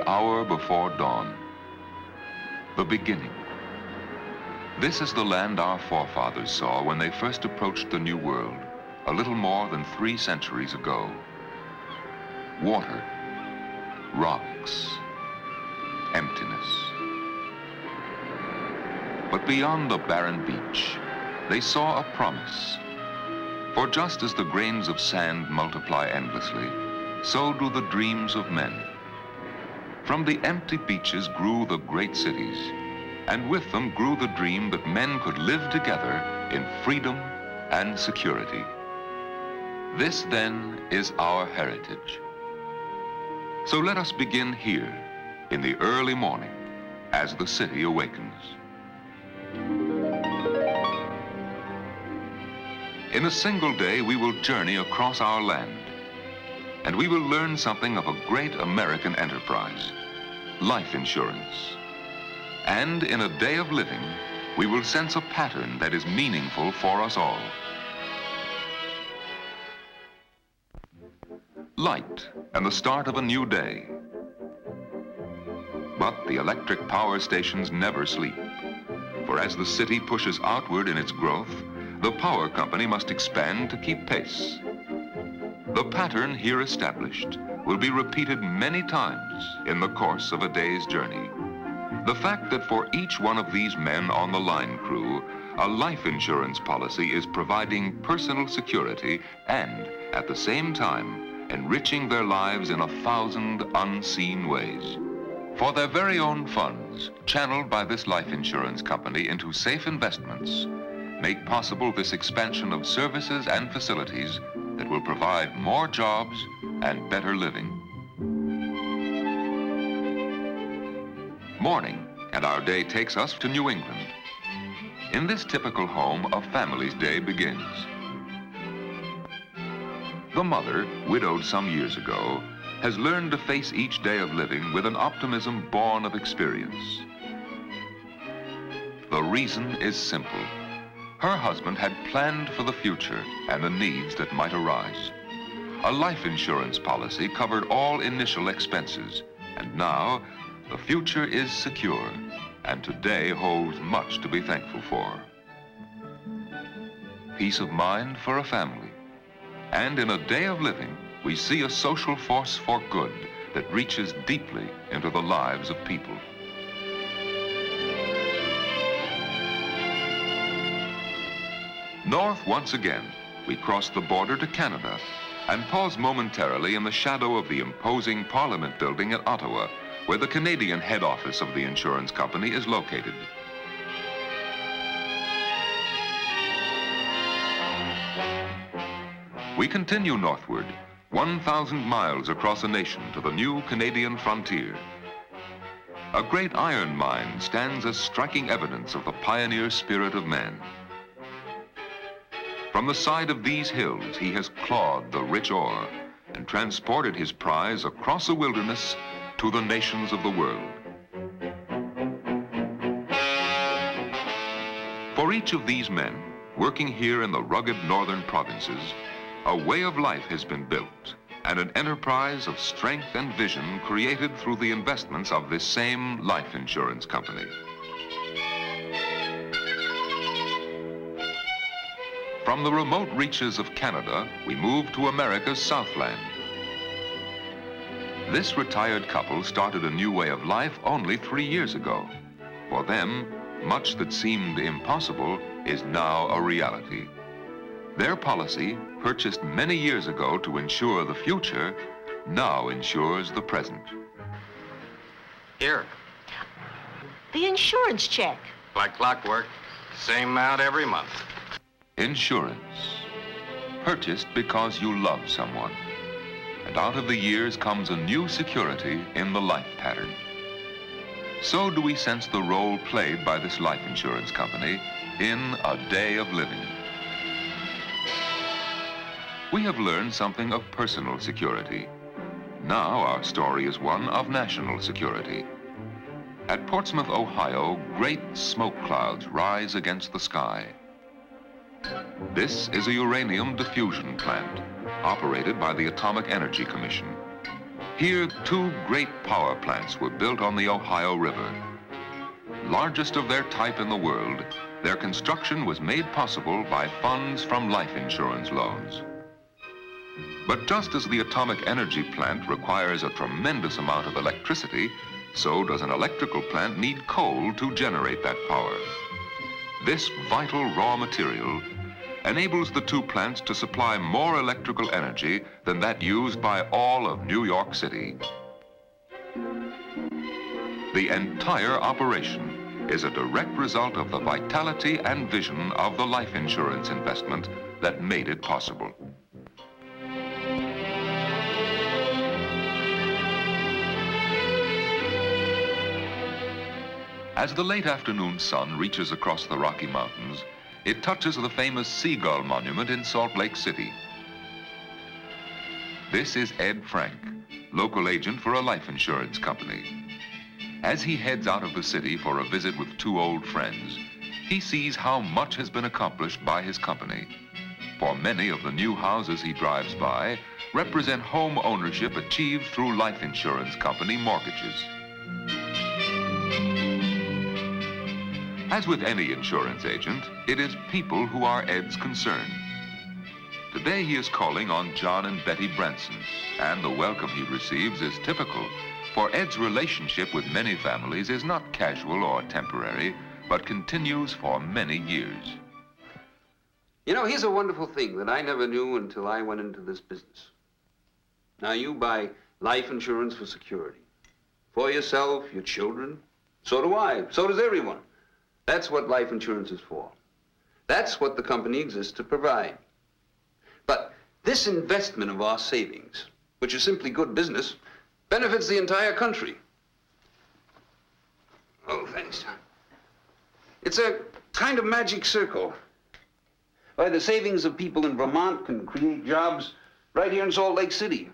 hour before dawn. The beginning. This is the land our forefathers saw when they first approached the New World, a little more than 3 centuries ago. Water, rocks, emptiness. But beyond the barren beach, they saw a promise. For just as the grains of sand multiply endlessly, so do the dreams of men. From the empty beaches grew the great cities, and with them grew the dream that men could live together in freedom and security. This, then, is our heritage. So let us begin here, in the early morning, as the city awakens. In a single day, we will journey across our land, and we will learn something of a great American enterprise, life insurance. And in a day of living, we will sense a pattern that is meaningful for us all. Light and the start of a new day. But the electric power stations never sleep, for as the city pushes outward in its growth, the power company must expand to keep pace. The pattern here established will be repeated many times in the course of a day's journey. The fact that for each one of these men on the line crew, a life insurance policy is providing personal security and, at the same time, enriching their lives in 1,000 unseen ways. For their very own funds, channeled by this life insurance company into safe investments, make possible this expansion of services and facilities that will provide more jobs and better living. Morning, and our day takes us to New England. In this typical home, a family's day begins. The mother, widowed some years ago, has learned to face each day of living with an optimism born of experience. The reason is simple. Her husband had planned for the future and the needs that might arise. A life insurance policy covered all initial expenses, and now the future is secure, and today holds much to be thankful for. Peace of mind for a family. And in a day of living, we see a social force for good that reaches deeply into the lives of people. North once again, we cross the border to Canada and pause momentarily in the shadow of the imposing Parliament building at Ottawa, where the Canadian head office of the insurance company is located. We continue northward, 1,000 miles across a nation to the new Canadian frontier. A great iron mine stands as striking evidence of the pioneer spirit of man. From the side of these hills, he has clawed the rich ore and transported his prize across the wilderness to the nations of the world. For each of these men, working here in the rugged northern provinces, a way of life has been built and an enterprise of strength and vision created through the investments of this same life insurance company. From the remote reaches of Canada, we move to America's Southland. This retired couple started a new way of life only 3 years ago. For them, much that seemed impossible is now a reality. Their policy, purchased many years ago to ensure the future, now ensures the present. Here. The insurance check. Like clockwork, same amount every month. Insurance, purchased because you love someone. And out of the years comes a new security in the life pattern. So do we sense the role played by this life insurance company in a day of living. We have learned something of personal security. Now our story is one of national security. At Portsmouth, Ohio, great smoke clouds rise against the sky. This is a uranium diffusion plant operated by the Atomic Energy Commission. Here, two great power plants were built on the Ohio River. Largest of their type in the world, their construction was made possible by funds from life insurance loans. But just as the atomic energy plant requires a tremendous amount of electricity, so does an electrical plant need coal to generate that power. This vital raw material enables the two plants to supply more electrical energy than that used by all of New York City. The entire operation is a direct result of the vitality and vision of the life insurance investment that made it possible. As the late afternoon sun reaches across the Rocky Mountains, it touches the famous Seagull Monument in Salt Lake City. This is Ed Frank, local agent for a life insurance company. As he heads out of the city for a visit with two old friends, he sees how much has been accomplished by his company. For many of the new houses he drives by represent home ownership achieved through life insurance company mortgages. As with any insurance agent, it is people who are Ed's concern. Today he is calling on John and Betty Branson, and the welcome he receives is typical, for Ed's relationship with many families is not casual or temporary, but continues for many years. You know, here's a wonderful thing that I never knew until I went into this business. Now, you buy life insurance for security. For yourself, your children. So do I. So does everyone. That's what life insurance is for. That's what the company exists to provide. But this investment of our savings, which is simply good business, benefits the entire country. Oh, thanks, Tom. It's a kind of magic circle. Why, the savings of people in Vermont can create jobs right here in Salt Lake City.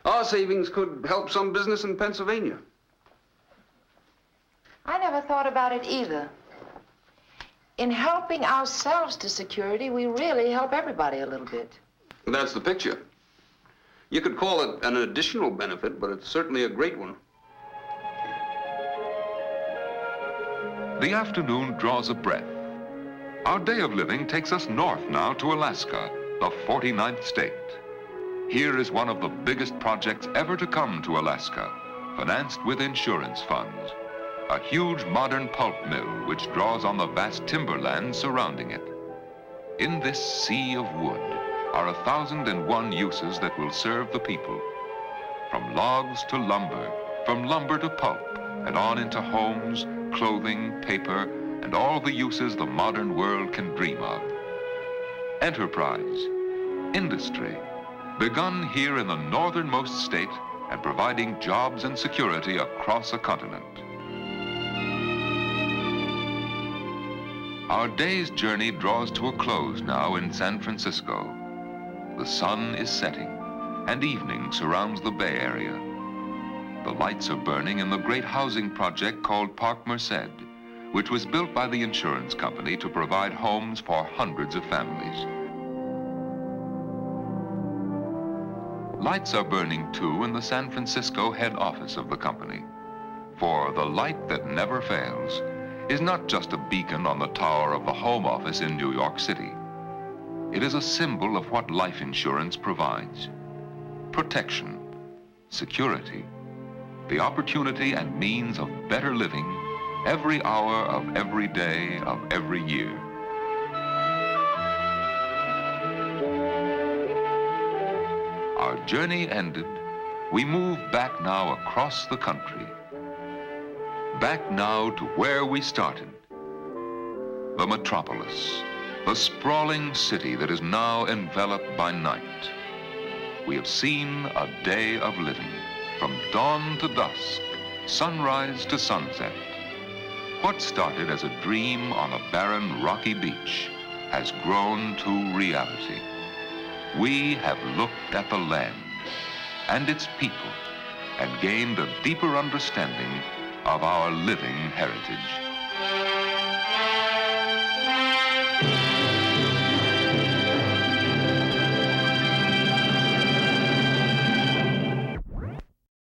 Our savings could help some business in Pennsylvania. I never thought about it either. In helping ourselves to security, we really help everybody a little bit. That's the picture. You could call it an additional benefit, but it's certainly a great one. The afternoon draws a breath. Our day of living takes us north now to Alaska, the 49th state. Here is one of the biggest projects ever to come to Alaska, financed with insurance funds. A huge modern pulp mill which draws on the vast timberland surrounding it. In this sea of wood are 1,001 uses that will serve the people. From logs to lumber, from lumber to pulp, and on into homes, clothing, paper, and all the uses the modern world can dream of. Enterprise, industry, begun here in the northernmost state and providing jobs and security across a continent. Our day's journey draws to a close now in San Francisco. The sun is setting, and evening surrounds the Bay Area. The lights are burning in the great housing project called Park Merced, which was built by the insurance company to provide homes for hundreds of families. Lights are burning too in the San Francisco head office of the company. For the light that never fails is not just a beacon on the tower of the home office in New York City. It is a symbol of what life insurance provides. Protection, security, the opportunity and means of better living every hour of every day of every year. Our journey ended, we move back now across the country. Back now to where we started. The metropolis, the sprawling city that is now enveloped by night. We have seen a day of living, from dawn to dusk, sunrise to sunset. What started as a dream on a barren, rocky beach has grown to reality. We have looked at the land and its people and gained a deeper understanding of our living heritage.